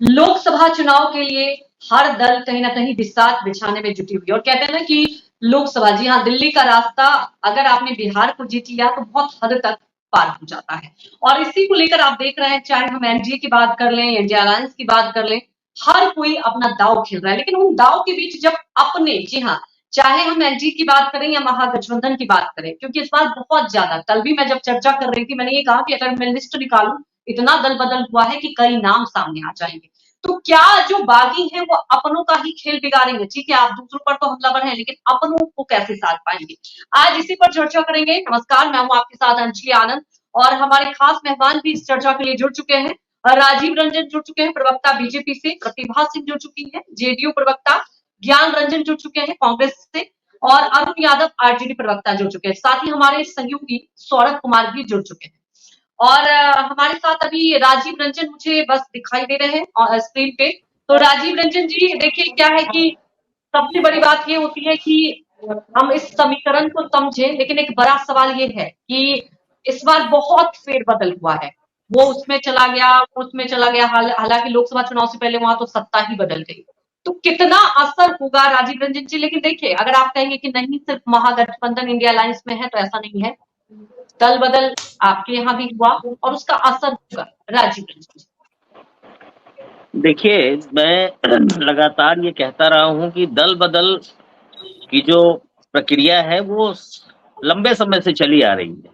लोकसभा चुनाव के लिए हर दल कहीं ना कहीं बिसात बिछाने में जुटी हुई है और कहते हैं ना कि लोकसभा, जी हाँ, दिल्ली का रास्ता अगर आपने बिहार को जीत लिया तो बहुत हद तक पार हो जाता है। और इसी को लेकर आप देख रहे हैं, चाहे हम एनडीए की बात कर लें, इंडिया अलायंस की बात कर लें, हर कोई अपना दाव खेल रहा है। लेकिन उन दाव के बीच जब अपने, जी हाँ, चाहे हम एनडीए की बात करें या महागठबंधन की बात करें, क्योंकि इस बार बहुत ज्यादा, कल भी मैं जब चर्चा कर रही थी मैंने ये कहा कि अगर मैं लिस्ट निकालूं, इतना दल बदल हुआ है कि कई नाम सामने आ जाएंगे। तो क्या जो बागी हैं वो अपनों का ही खेल बिगाड़ेंगे? ठीक है, आप दूसरों पर तो हमलावर हैं, लेकिन अपनों को कैसे साध पाएंगे? आज इसी पर चर्चा करेंगे। नमस्कार, मैं हूं आपके साथ अंजलि आनंद और हमारे खास मेहमान भी इस चर्चा के लिए जुड़ चुके हैं। राजीव रंजन जुड़ चुके हैं प्रवक्ता बीजेपी से, प्रतिभा सिंह जुड़ चुकी है जेडीयू प्रवक्ता, ज्ञान रंजन जुड़ चुके हैं कांग्रेस से और अरुण यादव आरजेडी प्रवक्ता जुड़ चुके हैं। साथ ही हमारे सहयोगी सौरभ कुमार भी जुड़ चुके हैं। और हमारे साथ अभी राजीव रंजन मुझे बस दिखाई दे रहे हैं स्क्रीन पे। तो राजीव रंजन जी, देखिए क्या है कि सबसे बड़ी बात ये होती है कि हम इस समीकरण को समझें, लेकिन एक बड़ा सवाल ये है कि इस बार बहुत फेरबदल हुआ है। वो उसमें चला गया, वो उसमें चला गया, हालांकि लोकसभा चुनाव से पहले वहां तो सत्ता ही बदल गई। तो कितना असर होगा राजीव रंजन जी? लेकिन देखिए, अगर आप कहेंगे कि नहीं सिर्फ महागठबंधन इंडिया अलायंस में है, तो ऐसा नहीं है। दल बदल आपके यहाँ भी हुआ और उसका असर होगा। राजीव रंजन जी। देखिए, मैं लगातार ये कहता रहा हूं कि दल बदल की जो प्रक्रिया है वो लंबे समय से चली आ रही है।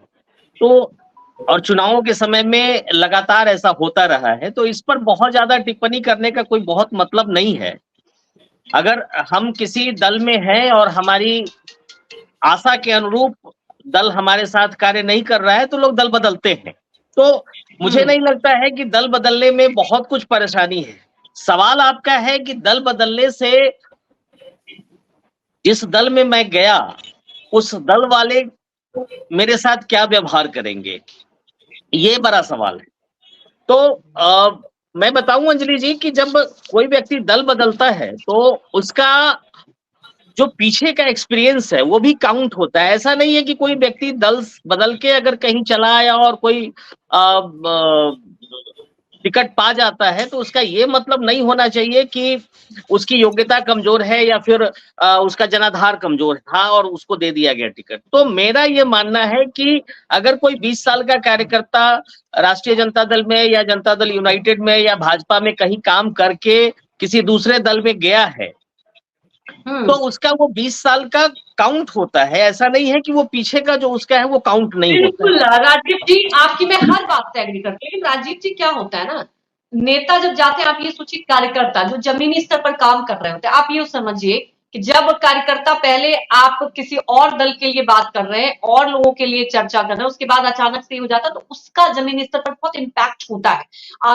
तो और चुनावों के समय में लगातार ऐसा होता रहा है, तो इस पर बहुत ज्यादा टिप्पणी करने का कोई बहुत मतलब नहीं है। अगर हम किसी दल में हैं और हमारी आशा के अनुरूप दल हमारे साथ कार्य नहीं कर रहा है तो लोग दल बदलते हैं। तो मुझे नहीं लगता है कि दल बदलने में बहुत कुछ परेशानी है। सवाल आपका है कि दल बदलने से जिस दल में मैं गया उस दल वाले मेरे साथ क्या व्यवहार करेंगे, ये बड़ा सवाल है। तो मैं बताऊं अंजलि जी कि जब कोई व्यक्ति दल बदलता है तो उसका जो पीछे का एक्सपीरियंस है वो भी काउंट होता है। ऐसा नहीं है कि कोई व्यक्ति दल बदल के अगर कहीं चला आया और कोई टिकट पा जाता है तो उसका ये मतलब नहीं होना चाहिए कि उसकी योग्यता कमजोर है या फिर उसका जनाधार कमजोर था और उसको दे दिया गया टिकट। तो मेरा ये मानना है कि अगर कोई 20 साल का कार्यकर्ता राष्ट्रीय जनता दल में या जनता दल यूनाइटेड में या भाजपा में कहीं काम करके किसी दूसरे दल में गया है तो उसका वो 20 साल का काउंट होता है। ऐसा नहीं है कि वो पीछे का जो उसका है वो काउंट नहीं होता। बिल्कुल राजीव जी, आपकी मैं हर बात से एग्री करती हूँ। लेकिन राजीव जी क्या होता है ना, नेता जब जाते हैं, आप ये सोचिए कार्यकर्ता जो जमीनी स्तर पर काम कर रहे होते हैं, आप ये समझिए कि जब कार्यकर्ता पहले आप किसी और दल के लिए बात कर रहे हैं और लोगों के लिए चर्चा कर रहे हैं, उसके बाद अचानक से हो जाता है तो उसका जमीनी स्तर पर बहुत इम्पैक्ट होता है।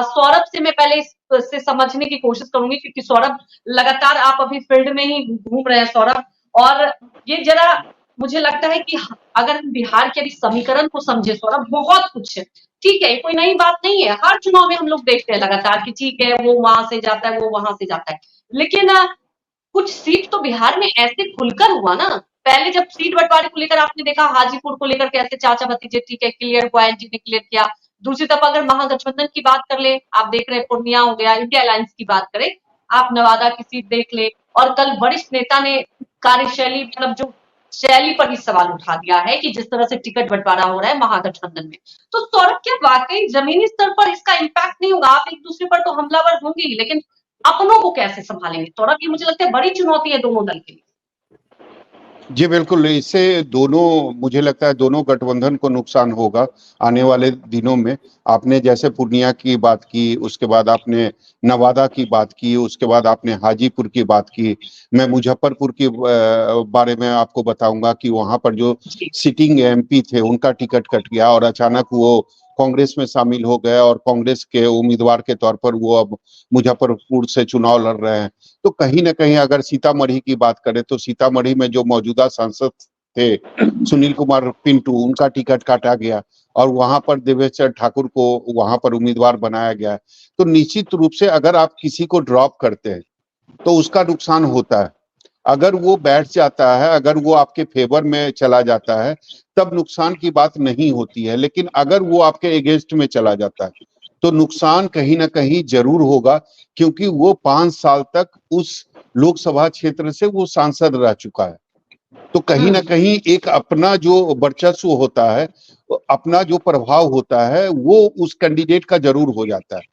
सौरभ से मैं पहले इससे समझने की कोशिश करूंगी, क्योंकि सौरभ लगातार आप अभी फील्ड में ही घूम रहे हैं सौरभ, और ये जरा मुझे लगता है कि अगर हम बिहार के अभी समीकरण को समझे सौरभ, बहुत कुछ है। ठीक है, कोई नई बात नहीं है, हर चुनाव में हम लोग देखते हैं लगातार कि ठीक है वो वहां से जाता है, वो वहां से जाता है। लेकिन कुछ सीट तो बिहार में ऐसे खुलकर हुआ ना। पहले जब सीट बंटवारे को लेकर आपने देखा, हाजीपुर को लेकर कैसे चाचा भतीजे, ठीक है क्लियर हुआ, एनडी ने क्लियर किया। दूसरी तरफ अगर महागठबंधन की बात कर ले, आप देख रहे हैं पूर्णिया हो गया, इंडिया अलायंस की बात करें, आप नवादा की सीट देख ले। और कल वरिष्ठ नेता ने कार्यशैली, मतलब जो शैली पर भी सवाल उठा दिया है कि जिस तरह से टिकट बंटवारा हो रहा है महागठबंधन में। तो सौरभ, क्या वाकई जमीनी स्तर पर इसका इम्पैक्ट नहीं होगा? आप एक दूसरे पर तो हमलावर होंगे ही, लेकिन अपनों को कैसे संभालेंगे सौरभ? ये मुझे लगता है बड़ी चुनौती है दोनों दल के लिए। जी बिल्कुल, इससे दोनों, मुझे लगता है दोनों गठबंधन को नुकसान होगा आने वाले दिनों में। आपने जैसे पूर्णिया की बात की, उसके बाद आपने नवादा की बात की, उसके बाद आपने हाजीपुर की बात की। मैं मुजफ्फरपुर के बारे में आपको बताऊंगा कि वहां पर जो सिटिंग एमपी थे उनका टिकट कट गया और अचानक वो कांग्रेस में शामिल हो गए और कांग्रेस के उम्मीदवार के तौर पर वो अब मुजफ्फरपुर से चुनाव लड़ रहे हैं। तो कहीं ना कहीं अगर सीतामढ़ी की बात करें तो सीतामढ़ी में जो मौजूदा सांसद थे सुनील कुमार पिंटू, उनका टिकट काटा गया और वहां पर देवेश ठाकुर को वहां पर उम्मीदवार बनाया गया। तो निश्चित रूप से अगर आप किसी को ड्रॉप करते हैं तो उसका नुकसान होता है। अगर वो बैठ जाता है, अगर वो आपके फेवर में चला जाता है, तब नुकसान की बात नहीं होती है। लेकिन अगर वो आपके अगेंस्ट में चला जाता है तो नुकसान कहीं ना कहीं जरूर होगा, क्योंकि वो 5 साल तक उस लोकसभा क्षेत्र से वो सांसद रह चुका है। तो कहीं ना कहीं एक अपना जो वर्चस्व होता है, अपना जो प्रभाव होता है, वो उस कैंडिडेट का जरूर हो जाता है।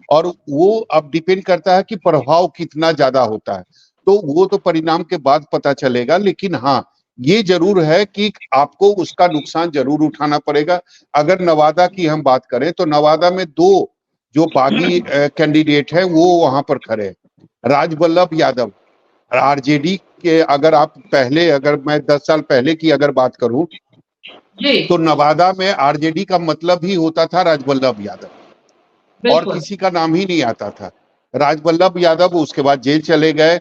और वो अब डिपेंड करता है कि प्रभाव कितना ज्यादा होता है, तो वो तो परिणाम के बाद पता चलेगा। लेकिन हाँ, ये जरूर है कि आपको उसका नुकसान जरूर उठाना पड़ेगा। अगर नवादा की हम बात करें तो नवादा में 2 जो बागी कैंडिडेट है वो वहां पर खड़े हैं। राजवल्लभ यादव आरजेडी के, अगर मैं 10 साल पहले की अगर बात करूं जी तो नवादा में आरजेडी का मतलब ही होता था राजवल्लभ यादव, और बिल्कुल। किसी का नाम ही नहीं आता था। राजवल्लभ यादव उसके बाद जेल चले गए।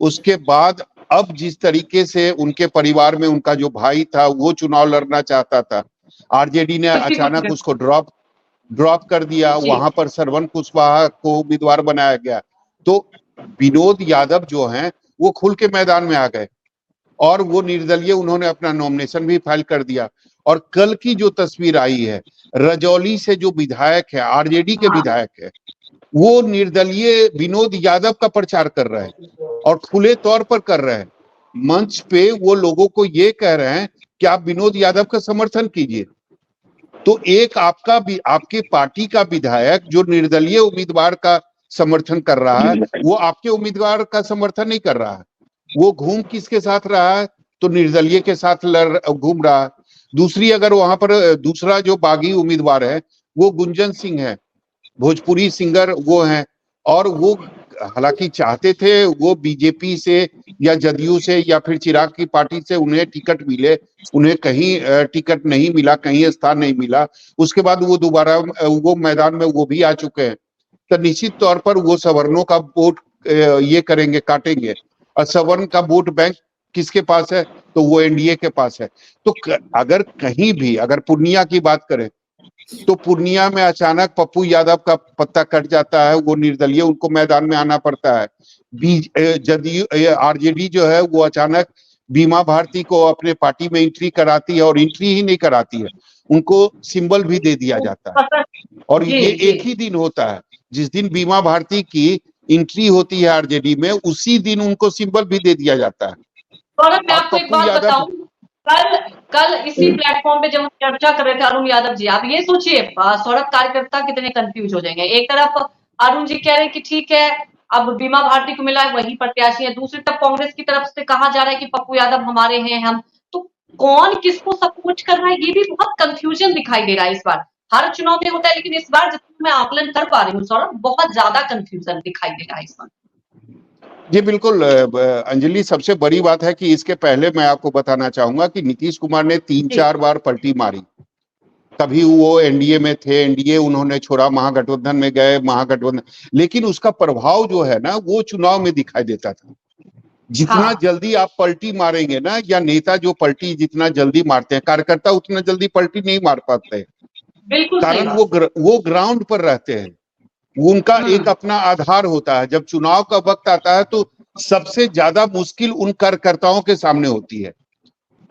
उसके बाद अब जिस तरीके से उनके परिवार में उनका जो भाई था वो चुनाव लड़ना चाहता था, आरजेडी ने उसी को अचानक उसको ड्रॉप कर दिया। जी वहां पर श्रवण कुशवाहा को उम्मीदवार बनाया गया। तो विनोद यादव जो हैं वो खुल के मैदान में आ गए और वो निर्दलीय उन्होंने अपना नॉमिनेशन भी फाइल कर दिया। और कल की जो तस्वीर आई है, रजौली से जो विधायक है, आरजेडी के हाँ विधायक है, वो निर्दलीय विनोद यादव का प्रचार कर रहे हैं और खुले तौर पर कर रहे हैं। मंच पे वो लोगों को ये कह रहे हैं कि आप विनोद यादव का समर्थन कीजिए। तो एक आपका भी आपके पार्टी का विधायक जो निर्दलीय उम्मीदवार का समर्थन कर रहा है, वो आपके उम्मीदवार का समर्थन नहीं कर रहा है। वो घूम किसके साथ रहा है? तो निर्दलीय के साथ घूम रहा है। दूसरी, अगर वहां पर दूसरा जो बागी उम्मीदवार है वो गुंजन सिंह है, भोजपुरी सिंगर वो हैं। और वो हालांकि चाहते थे वो बीजेपी से या जदयू से या फिर चिराग की पार्टी से उन्हें टिकट मिले, उन्हें कहीं टिकट नहीं मिला, कहीं स्थान नहीं मिला। उसके बाद वो दोबारा वो मैदान में वो भी आ चुके हैं। तो निश्चित तौर पर वो सवर्णों का वोट ये करेंगे, काटेंगे। और सवर्ण का वोट बैंक किसके पास है? तो वो एनडीए के पास है। तो अगर कहीं भी, अगर पूर्णिया की बात करें तो पूर्णिया में अचानक पप्पू यादव का पत्ता कट जाता है, वो निर्दलीय, उनको मैदान में आना पड़ता है। जदयू आरजेडी जो है वो अचानक बीमा भारती को अपने पार्टी में एंट्री कराती है, और एंट्री ही नहीं कराती है, उनको सिंबल भी दे दिया जाता है। और जी ये जी एक ही दिन होता है, जिस दिन बीमा भारती की एंट्री होती है आरजेडी में, उसी दिन उनको सिंबल भी दे दिया जाता है। सौरभ, मैं अब आपको एक पप्पू बात यादव, बताऊं। कल कल इसी प्लेटफॉर्म पे जब हम चर्चा कर रहे थे अरुण यादव जी, आप ये सोचिए सौरभ, कार्यकर्ता कितने कंफ्यूज हो जाएंगे। एक तरफ अरुण जी कह रहे हैं कि ठीक है अब बीमा भारती को मिला है, वही प्रत्याशी है। दूसरी तरफ कांग्रेस की तरफ से कहा जा रहा है कि पप्पू यादव हमारे हैं। हम तो कौन किसको सपोर्ट कर रहा है, ये भी बहुत कंफ्यूजन दिखाई दे रहा है इस बार। हर चुनाव में होता है, लेकिन इस बार जितना मैं आकलन कर पा रही हूँ सौरभ, बहुत ज्यादा कंफ्यूजन दिखाई दे रहा है इस बार। जी बिल्कुल अंजलि, सबसे बड़ी बात है कि इसके पहले मैं आपको बताना चाहूंगा कि नीतीश कुमार ने 3-4 बार पलटी मारी। कभी वो एनडीए में थे, एनडीए उन्होंने छोड़ा, महागठबंधन में गए, महागठबंधन, लेकिन उसका प्रभाव जो है ना वो चुनाव में दिखाई देता था। जितना हाँ जल्दी आप पलटी मारेंगे ना, या नेता जो पलटी जितना जल्दी मारते हैं, कार्यकर्ता उतना जल्दी पलटी नहीं मार पाते, बिल्कुल सही कारण बात। वो ग्राउंड पर रहते हैं। उनका एक अपना आधार होता है। जब चुनाव का वक्त आता है तो सबसे ज्यादा मुश्किल उन कार्यकर्ताओं के सामने होती है।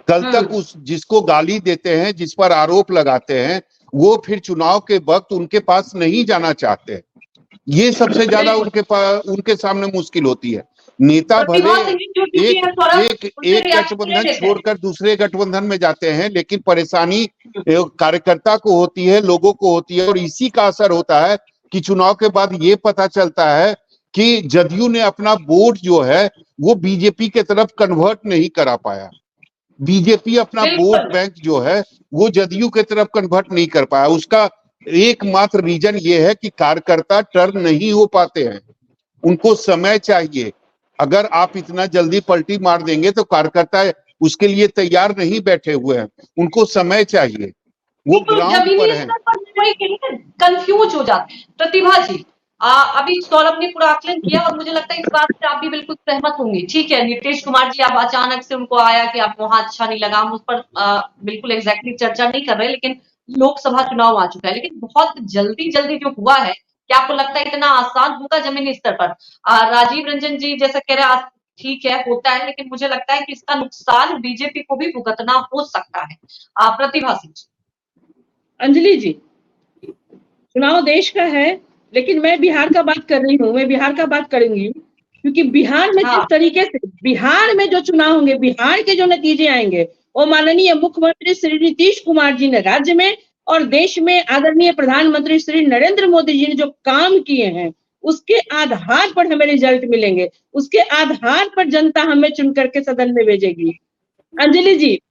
कल तक उस जिसको गाली देते हैं, जिस पर आरोप लगाते हैं, वो फिर चुनाव के वक्त उनके पास नहीं जाना चाहते। ये सबसे ज्यादा उनके सामने मुश्किल होती है। नेता भले प्रतिभा सिंह जो ड्यूटी एक है सौरभ, एक उनसे एक रिएक्शन ले गठबंधन लेते हैं। छोड़कर दूसरे गठबंधन में जाते हैं, लेकिन परेशानी कार्यकर्ता को होती है, लोगों को होती है। और इसी का असर होता है कि चुनाव के बाद ये पता चलता है कि जदयू ने अपना वोट जो है वो बीजेपी के तरफ कन्वर्ट नहीं करा पाया। बीजेपी अपना वोट बैंक जो है वो जदयू के तरफ कन्वर्ट नहीं कर पाया। उसका एकमात्र रीजन ये है कि कार्यकर्ता टर्न नहीं हो पाते हैं, उनको समय चाहिए। अगर आप इतना जल्दी पलटी मार देंगे तो कार्यकर्ता उसके लिए तैयार नहीं बैठे हुए हैं, उनको समय चाहिए, वो ग्राउंड पर हैं। कंफ्यूज हो जाते हैं। प्रतिभा जी, अभी सौरभ ने पूरा आकलन किया और मुझे लगता है इस बात से आप भी बिल्कुल सहमत होंगे। ठीक है, नीतीश कुमार जी आप अचानक से उनको आया कि आप वहां अच्छा नहीं लगा, हम उस पर बिल्कुल एग्जैक्टली चर्चा नहीं कर रहे, लेकिन लोकसभा चुनाव आ चुका है। लेकिन बहुत जल्दी जल्दी जो हुआ है, क्या आपको लगता है इतना आसान होगा जमीनी स्तर पर? राजीव रंजन जी जैसा कह रहे हैं, ठीक है होता है, लेकिन मुझे लगता है कि इसका नुकसान बीजेपी को भी भुगतना हो सकता है। प्रतिभा सिंह जी। अंजलि जी, चुनाव देश का है, लेकिन मैं बिहार का बात कर रही हूँ, मैं बिहार का बात करूंगी, क्योंकि बिहार में जिस तरीके से बिहार में जो चुनाव होंगे, बिहार के जो नतीजे आएंगे, वो माननीय मुख्यमंत्री श्री नीतीश कुमार जी ने राज्य में और देश में आदरणीय प्रधानमंत्री श्री नरेंद्र मोदी जी ने जो काम किए हैं, उसके आधार पर हमें रिजल्ट मिलेंगे, उसके आधार पर जनता हमें चुन करके सदन में भेजेगी। अंजलि जी,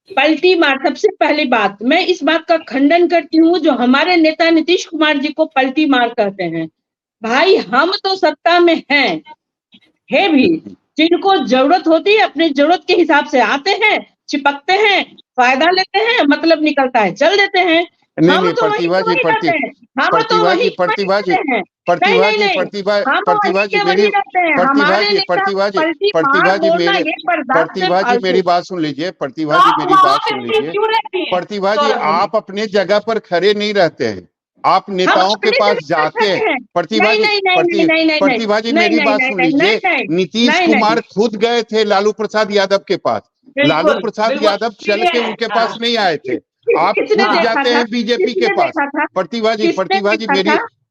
पलटी मार, सबसे पहली बात मैं इस बात का खंडन करती हूँ जो हमारे नेता नीतीश कुमार जी को पलटी मार कहते हैं। भाई हम तो सत्ता में हैं, है भी, जिनको जरूरत होती है अपनी जरूरत के हिसाब से आते हैं, चिपकते हैं, फायदा लेते हैं, मतलब निकलता है चल देते हैं। नहीं प्रतिभा जी, प्रतिभा जी, प्रतिभा जी, प्रतिभा जी, प्रतिभा जी मेरी, प्रतिभा जी, प्रतिभा जी, प्रतिभा जी मेरी, प्रतिभा जी मेरी बात सुन लीजिए, प्रतिभा जी मेरी बात सुन लीजिए। प्रतिभा जी आप अपने जगह पर खड़े नहीं रहते हैं, आप नेताओं के पास जाते हैं। प्रतिभा जी, प्रतिभा जी मेरी बात सुन लीजिए, नीतीश कुमार खुद गए थे लालू प्रसाद यादव के पास, लालू प्रसाद यादव चल के उनके पास नहीं आए थे, आप खुद जाते हैं बीजेपी के पास। प्रतिभा जी, प्रतिभा जी मेरी,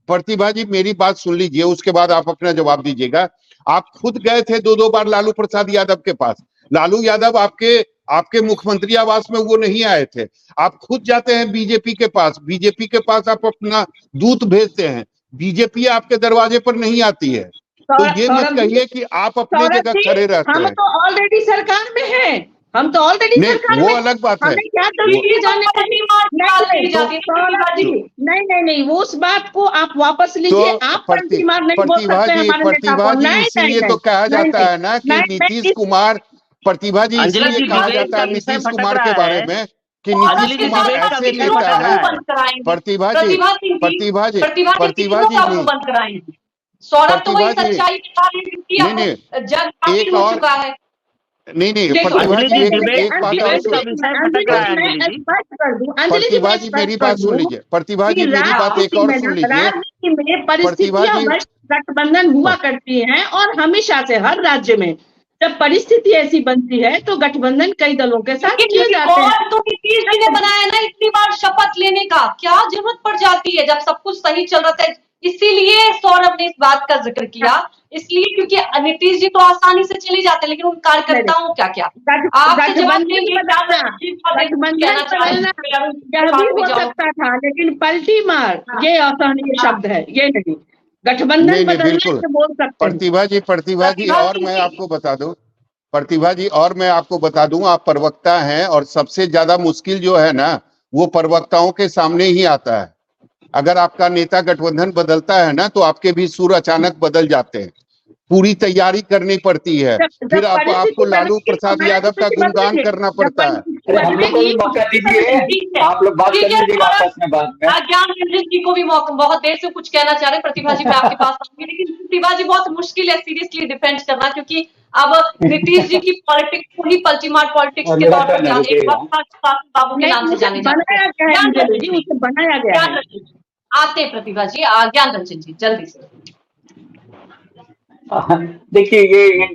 प्रतिभा जी मेरी बात सुन लीजिए, उसके बाद आप अपना जवाब दीजिएगा। आप खुद गए थे 2-2 बार लालू प्रसाद यादव के पास, लालू यादव आपके मुख्यमंत्री आवास में वो नहीं आए थे, आप खुद जाते हैं बीजेपी के पास, बीजेपी के पास आप अपना दूत भेजते हैं, बीजेपी आपके दरवाजे पर नहीं आती है। तो ये मत कहिए कि आप अपनी जगह खड़े रहते हैं। हम तो ऑलरेडी सरकार में हैं, हम तो ऑलरेडी सरकार वो अलग बात है। नहीं, वो उस बात को आप वापस लीजिए। आप प्रतिभा जी, प्रतिभा जी इसीलिए तो कहा जाता है ना कि नीतीश कुमार, प्रतिभा जी इसलिए कहा जाता है नीतीश कुमार के बारे में कि नीतीश कुमार ऐसे नेता है। प्रतिभा जी, प्रतिभा जी, प्रतिभा जी, सौरभ तो वही सच्चाई एक और नहीं प्रतिभा जी एक बात प्रतिभा जी मेरी बात सुन लीजिए, प्रतिभा जी मेरी बात एक और सुन लीजिए। प्रतिभा जी गठबंधन हुआ करती है और हमेशा से हर राज्य में जब परिस्थिति ऐसी बनती है तो गठबंधन कई दलों के साथ किए जाते हैं। तो नीतीश जी ने बनाया ना इतनी बार शपथ लेने का, क्या जरूरत पड़ जाती है जब सब कुछ सही चल रहा था। इसीलिए सौरभ ने इस बात का जिक्र किया, इसलिए क्योंकि नीतीश जी तो आसानी से चली जाते हैं, लेकिन उन कार्यकर्ताओं को क्या क्या आपसे जवाब हो सकता था, लेकिन पलटी मार ये असहनीय शब्द है, ये नहीं गठबंधन बदलने से बोल सकते। प्रतिभा जी, प्रतिभा जी और मैं आपको बता दूं, प्रतिभा जी और मैं आपको बता दूं, आप प्रवक्ता हैं और सबसे ज्यादा मुश्किल जो है ना वो प्रवक्ताओं के सामने ही आता है। अगर आपका नेता गठबंधन बदलता है ना तो आपके भी सुर अचानक बदल जाते हैं, पूरी तैयारी करनी पड़ती है, फिर आपको लालू प्रसाद यादव का गुणगान करना पड़ता है। आप लोग बात कर लीजिएगा आपस में बाद में। ज्ञान रंजन जी को भी बहुत देर से कुछ कहना चाह रहे हैं, प्रतिभा जी मैं आपके पास आऊंगी, लेकिन प्रतिभा जी बहुत मुश्किल है सीरियसली डिफेंड करना, क्योंकि अब नीतीश जी की पॉलिटिक्स को ही पलटीमार पॉलिटिक्स के तौर पर बाबू के नाम से जाने बनाया गया। आते प्रतिभा जी, ज्ञान रंजन जी जल्दी से। देखिए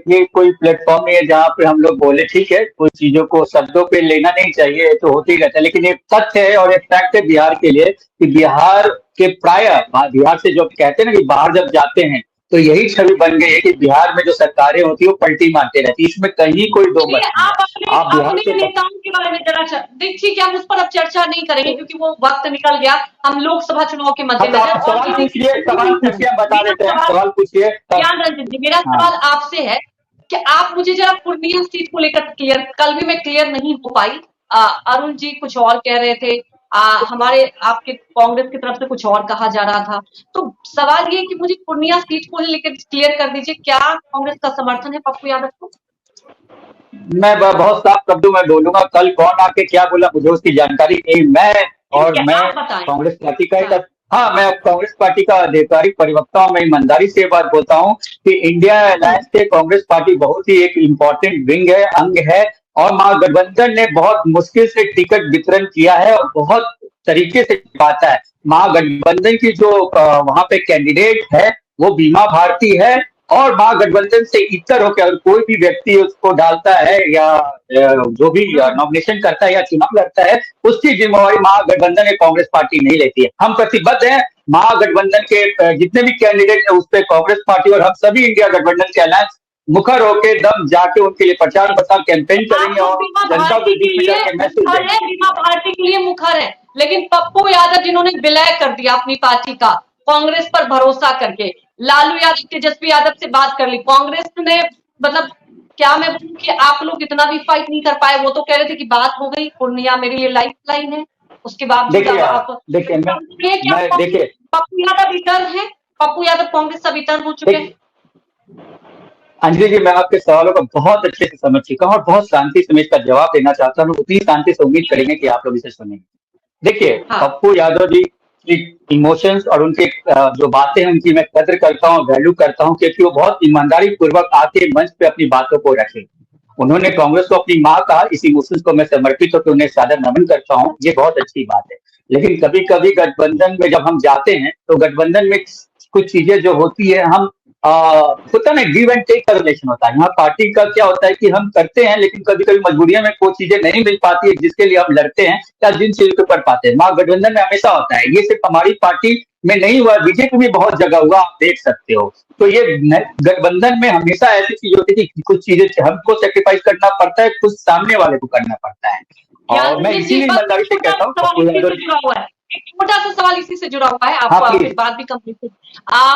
ये कोई प्लेटफॉर्म नहीं है जहाँ पे हम लोग बोले, ठीक है कुछ चीजों को शब्दों पे लेना नहीं चाहिए तो होते ही रहता है, लेकिन एक तथ्य है और एक फैक्ट है बिहार के लिए कि बिहार के बिहार से जो कहते हैं ना कि बाहर जब जाते हैं तो यही छवि बन गई है कि बिहार में जो सरकारें होती है वो पलटी मारते रहती है, इसमें कहीं कोई दो मत नहीं। आप अपने नेताओं के बारे में जरा देखिए, क्या हम उस पर अब चर्चा नहीं करेंगे क्योंकि वो वक्त निकल गया, हम लोकसभा चुनाव के मद्देनजर सवाल पूछिए, बता देते हैं, सवाल पूछिए। ज्ञान रंजन जी मेरा सवाल आपसे है कि आप मुझे जरा पूर्णिया सीट को लेकर क्लियर, कल भी मैं क्लियर नहीं हो पाई, अरुण जी कुछ और कह रहे थे, हमारे आपके कांग्रेस की तरफ से कुछ और कहा जा रहा था, तो सवाल ये कि मुझे पूर्णिया सीट को लेकर क्लियर कर दीजिए, क्या कांग्रेस का समर्थन है पप्पू यादव को? मैं बहुत साफ शब्दों में बोलूंगा, कल कौन आके क्या बोला मुझे उसकी जानकारी नहीं, मैं कांग्रेस पार्टी का मैं कांग्रेस पार्टी का अधिकारी परिवक्ता हूं, मैं ईमानदारी से बात बोलता हूं कि इंडिया अलायंस के कांग्रेस पार्टी बहुत ही एक इम्पोर्टेंट विंग है, अंग है, और महागठबंधन ने बहुत मुश्किल से टिकट वितरण किया है और बहुत तरीके से पाता है। महागठबंधन की जो वहां पे कैंडिडेट है वो बीमा भारती है, और महागठबंधन से इतर होकर अगर कोई भी व्यक्ति उसको डालता है या जो भी नॉमिनेशन करता है या चुनाव लड़ता है उसकी जिम्मेवारी महागठबंधन या कांग्रेस पार्टी नहीं लेती है। हम प्रतिबद्ध हैं महागठबंधन के जितने भी कैंडिडेट है उस पे कांग्रेस पार्टी और हम सभी इंडिया गठबंधन के अलायंस मुखर होके दम जाके उनके लिए प्रचार प्रसार कैंपेन करेंगे और जनता के बीच में जाके मैसेज देंगे। बीमा भारती के लिए मुखर है, लेकिन पप्पू यादव जिन्होंने विलय कर दिया अपनी पार्टी का कांग्रेस पर भरोसा करके, लालू यादव तेजस्वी यादव से बात कर ली, कांग्रेस ने मतलब क्या मैं बोलूं कि आप लोग इतना भी फाइट नहीं कर पाए। वो तो कह रहे थे कि बात हो गई, पूर्णिया मेरे लिए लाइफ लाइन है, उसके बाद देखिए पप्पू यादव इतर है, पप्पू यादव कांग्रेस से इतर हो चुके हैं। अंजलि जी, मैं आपके सवालों को बहुत अच्छे से समझ चुका हूँ और बहुत शांति से मैं इसका जवाब देना चाहता हूँ। उतनी शांति से उम्मीद करेंगे कि आप लोग इसे सुनेंगे। देखिए, पप्पू यादव जी की इमोशंस और उनके जो बातें हैं उनकी मैं कद्र करता हूँ, वैल्यू करता हूँ, क्योंकि वो बहुत ईमानदारी पूर्वक आके मंच पे अपनी बातों को रखे। उन्होंने कांग्रेस को अपनी माँ कहा, इस इमोशंस को मैं समर्पित होकर उन्हें सादर नमन करता हूँ, ये बहुत अच्छी बात है। लेकिन कभी कभी गठबंधन में जब हम जाते हैं तो गठबंधन में कुछ चीजें जो होती है, हम होता है ना, गिव एंड टेक का रिलेशन होता है। यहाँ पार्टी का क्या होता है कि हम करते हैं, लेकिन कभी कभी मजबूरियों में कोई चीजें नहीं मिल पाती है जिसके लिए हम लड़ते हैं या जिन चीजों को कर पाते हैं। महागठबंधन में हमेशा होता है, ये सिर्फ हमारी पार्टी में नहीं हुआ, बीजेपी में बहुत जगह हुआ, आप देख सकते हो। तो ये गठबंधन में हमेशा ऐसी चीज होती है कि कुछ चीजें हमको सेक्रीफाइस करना पड़ता है, कुछ सामने वाले को करना पड़ता है। और मैं इसीलिए ईमानदारी से कहता हूँ, छोटा सा सवाल इसी से जुड़ा हुआ है, आपको बात भी कंप्लीट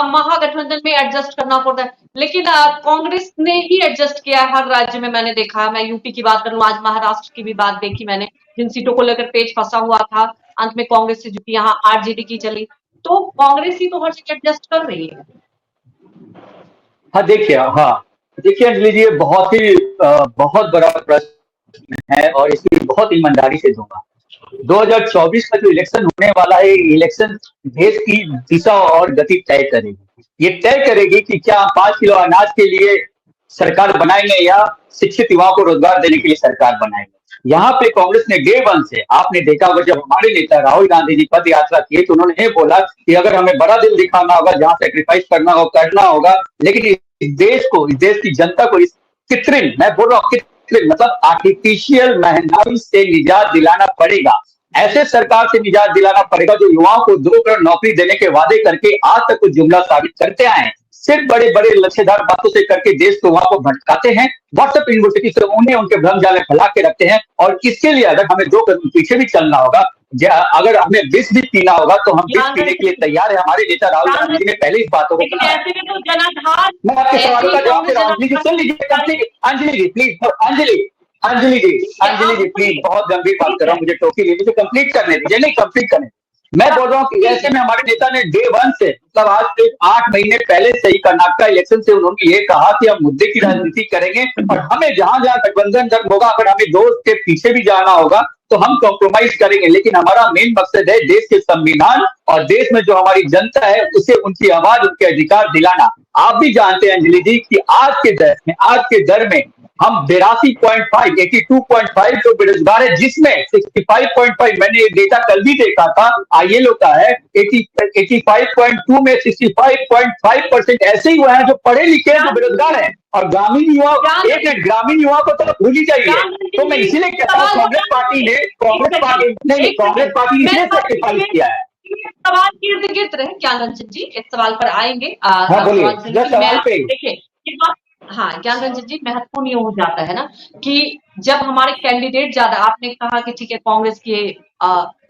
महागठबंधन में एडजस्ट करना पड़ता है, लेकिन कांग्रेस ने ही एडजस्ट किया है हर राज्य में। मैंने देखा, मैं यूपी की बात करूं, आज महाराष्ट्र की भी बात देखी मैंने, जिन सीटों को लेकर पेच फंसा हुआ था, अंत में कांग्रेस से जुटी, यहाँ आरजेडी की चली, तो कांग्रेस ही तो हर जगह एडजस्ट कर रही है। देखिए अंजलि जी, ये बहुत बड़ा प्रश्न है और इसकी बहुत ईमानदारी से दूंगा। 2024 का जो इलेक्शन होने वाला है, इलेक्शन देश की दिशा और गति तय करेगी। ये तय करेगी कि क्या 5 किलो अनाज के लिए सरकार बनाएंगे या शिक्षित युवाओं को रोजगार देने के लिए सरकार बनाएंगे। यहाँ पे कांग्रेस ने डे 1 से, आपने देखा होगा, जब हमारे नेता राहुल गांधी जी पद यात्रा किए तो उन्होंने ये बोला कि अगर हमें बड़ा दिल दिखाना होगा, जहां सेक्रीफाइस करना हो करना होगा, लेकिन इस देश की जनता को इस कृत्रिम, मैं बोल रहा हूँ मतलब आर्टिफिशियल महंगाई से निजात दिलाना पड़ेगा। ऐसे सरकार से निजात दिलाना पड़ेगा जो युवाओं को 2 करोड़ नौकरी देने के वादे करके आज तक कुछ जुमला साबित करते आए, सिर्फ बड़े बड़े लक्ष्यदार बातों से करके देश को वहां को भटकाते हैं, व्हाट्सएप यूनिवर्सिटी से उन्हें उनके भ्रम जाल में फैला के रखते हैं। और इसके लिए अगर हमें 2 कदम पीछे भी चलना होगा, अगर हमें विष भी पीना होगा तो हम विष पीने के लिए तैयार है। हमारे नेता राहुल गांधी जी ने पहले इस बातों को कहा। मैं आपके सवाल का जवाब दे रहा हूँ, सुन लीजिए अंजलि जी प्लीज, अंजलि जी प्लीज, बहुत गंभीर बात कर रहा हूँ, मुझे टोकी लीजिए, कंप्लीट करने दीजिए, नहीं कंप्लीट करने। मैं बोल रहा हूँ कि ऐसे में हमारे नेता ने डे 1 से, मतलब आज से 8 महीने पहले से ही कर्नाटक इलेक्शन से उन्होंने ये कहा कि हम मुद्दे की राजनीति करेंगे और हमें जहां जहां गठबंधन जब होगा, अगर हमें दोस्त के पीछे भी जाना होगा तो हम कॉम्प्रोमाइज करेंगे, लेकिन हमारा मेन मकसद है देश के संविधान और देश में जो हमारी जनता है उसे उनकी आवाज, उनके अधिकार दिलाना। आप भी जानते हैं अंजलि जी कि आज के दर में हम 82.5 82.5 जो बेरोजगार है, जिसमें 65.5, मैंने ये डेटा कल भी देखा था, ILO का है, 85.2 में 65.5% ऐसे ही हुए हैं जो पढ़े लिखे हैं, जो बेरोजगार हैं। और ग्रामीण युवा, ग्रामीण युवा को तो भूल ही जाइए। तो मैं इसीलिए कहता हूँ कांग्रेस पार्टी ने इसलिए सेक्रीफाइस किया है। सवाल गिर्द गिर्द रहे ज्ञानरंजन जी, इस सवाल पर आएंगे। हाँ ज्ञानरंजन जी, महत्वपूर्ण ये हो जाता है ना कि जब हमारे कैंडिडेट ज्यादा, आपने कहा कि ठीक है कांग्रेस के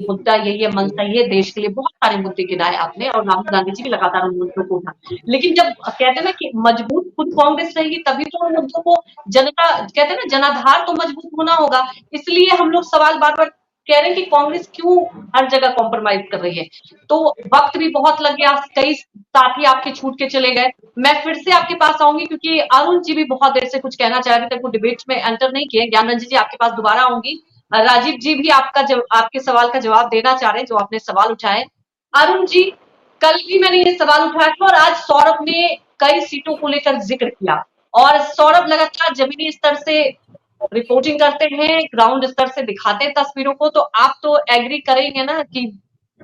मुद्दा यही है, मनसा ये, देश के लिए बहुत सारे मुद्दे गिनाए आपने और राहुल गांधी जी भी लगातार उन मुद्दों को उठा, लेकिन जब कहते हैं ना कि मजबूत खुद कांग्रेस रहेगी तभी तो उन मुद्दों को जनता, कहते हैं ना जनाधार तो मजबूत होना होगा। इसलिए हम लोग सवाल बार बार कह रहे हैं कि कांग्रेस क्यों हर जगह कॉम्प्रोमाइज कर रही है। तो वक्त भी बहुत लग गया, कई साथी आपके छूट के चले गए। मैं फिर से आपके पास आऊंगी क्योंकि अरुण जी भी बहुत देर से कुछ कहना चाह रहे थे, वो डिबेट में एंटर नहीं किए। ज्ञानरंजन जी आपके पास दोबारा आऊंगी। राजीव जी भी आपके सवाल का जवाब देना चाह रहे हैं जो आपने सवाल उठाए। अरुण जी, कल भी मैंने ये सवाल उठाया था और आज सौरभ ने कई सीटों को लेकर जिक्र किया और सौरभ लगातार जमीनी स्तर से रिपोर्टिंग करते हैं, ग्राउंड स्तर से दिखाते हैं तस्वीरों को, तो आप तो एग्री करेंगे ना कि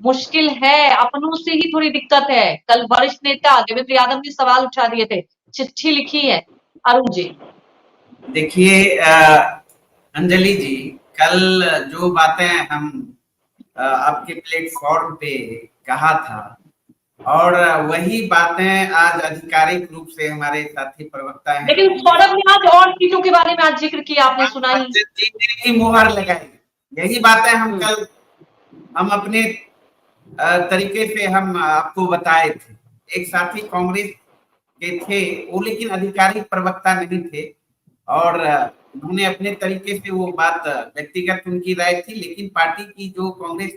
मुश्किल है, अपनों से ही थोड़ी दिक्कत है। कल वरिष्ठ नेता देवेंद्र यादव ने सवाल उठा दिए थे, चिट्ठी लिखी है। अरुण जी देखिए अंजलि जी, कल जो बातें हम आपके प्लेटफॉर्म पे कहा था और वही बातें आज आधिकारिक रूप से हमारे साथी प्रवक्ता हैं, लेकिन सौरभ ने आज और सीटों के बारे में आज जिक्र किया, आपने सुना ही। जीतने की मुहर लगाई, यही बातें हम अपने तरीके से हम आपको बताए थे। एक साथी कांग्रेस के थे वो, लेकिन आधिकारिक प्रवक्ता नहीं थे, और उन्होंने अपने तरीके से वो बात, व्यक्तिगत उनकी राय थी, लेकिन पार्टी की जो कांग्रेस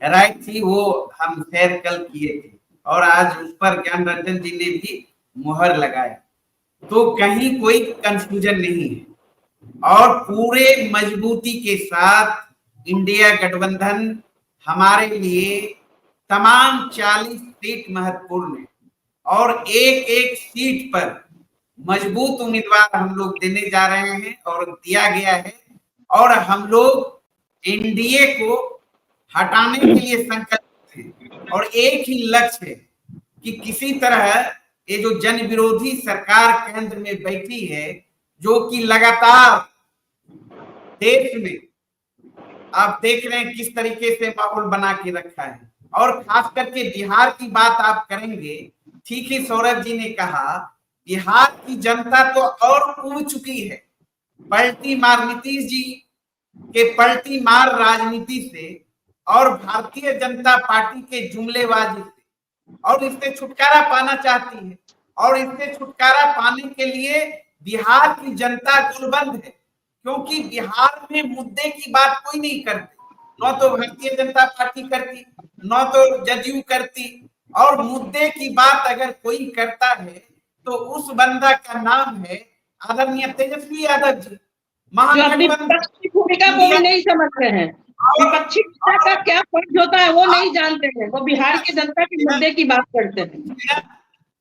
राय थी वो हम शेयर कल किए थे, और आज उस पर ज्ञान रंजन जी ने भी मुहर लगाया। तो कहीं कोई कंफ्यूजन नहीं है, और पूरे मजबूती के साथ इंडिया गठबंधन हमारे लिए तमाम 40 सीट महत्वपूर्ण है, और एक एक सीट पर मजबूत उम्मीदवार हम लोग देने जा रहे हैं और दिया गया है, और हम लोग एनडीए को हटाने के लिए संकल्पित हैं, और एक ही लक्ष्य है कि किसी तरह ये जो जन विरोधी सरकार केंद्र में बैठी है, जो कि लगातार देश में आप देख रहे हैं किस तरीके से माहौल बना के रखा है, और खास करके बिहार की बात आप करेंगे, ठीक ही सौरभ जी ने कहा, बिहार की जनता तो और उब चुकी है पलटी मार नीतीश जी के पलटी मार राजनीति से और भारतीय जनता पार्टी के जुमलेबाजी से, और इससे छुटकारा पाना चाहती है, और इससे छुटकारा पाने के लिए बिहार की जनता गुलबंद है, क्योंकि बिहार में मुद्दे की बात कोई नहीं करती, न तो भारतीय जनता पार्टी करती, न तो जदयू करती, और मुद्दे की बात अगर कोई करता है तो उस बंदा का नाम है आदरणीय तेजस्वी यादव जी। विपक्षी भूमिका को भी नहीं समझ रहे हैं, विपक्षी का क्या फर्ज होता है वो नहीं जानते हैं, वो बिहार की जनता के मुद्दे की बात करते हैं,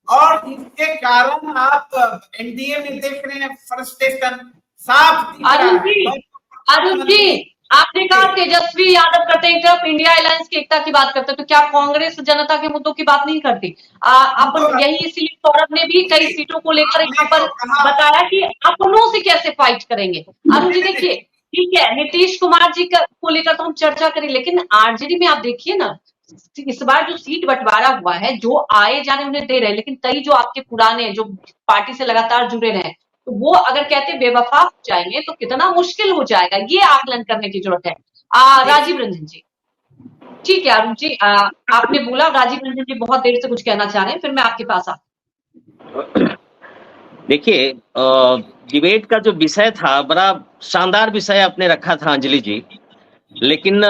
और इसके कारण आप एनडीए में देख रहे हैं फ्रस्ट्रेशन साफ दिख रहा है। अरुण जी, आपने कहा तेजस्वी यादव करते हैं तरफ, इंडिया अलायंस की एकता की बात करते हैं, तो क्या कांग्रेस जनता के मुद्दों की बात नहीं करती? अपन यही इसीलिए सौरभ ने भी कई सीटों को लेकर यहाँ पर बताया कि अपनों से कैसे फाइट करेंगे। अरुण जी देखिए, ठीक है, नीतीश कुमार जी को लेकर तो हम चर्चा करें, लेकिन आरजेडी में आप देखिए ना, इस बार जो सीट बंटवारा हुआ है, जो आए जाने उन्हें दे रहे, लेकिन कई जो आपके पुराने जो पार्टी से लगातार जुड़े रहे, तो वो अगर कहते बेवफा हो जाएंगे तो कितना मुश्किल हो जाएगा, ये आकलन करने की जरूरत है। राजीव रंजन जी, ठीक है अरुण जी, आपने बोला, राजीव रंजन जी बहुत देर से कुछ कहना चाह रहे हैं, फिर मैं आपके पास देखिए, डिबेट का जो विषय था बड़ा शानदार विषय आपने रखा था अंजलि जी, लेकिन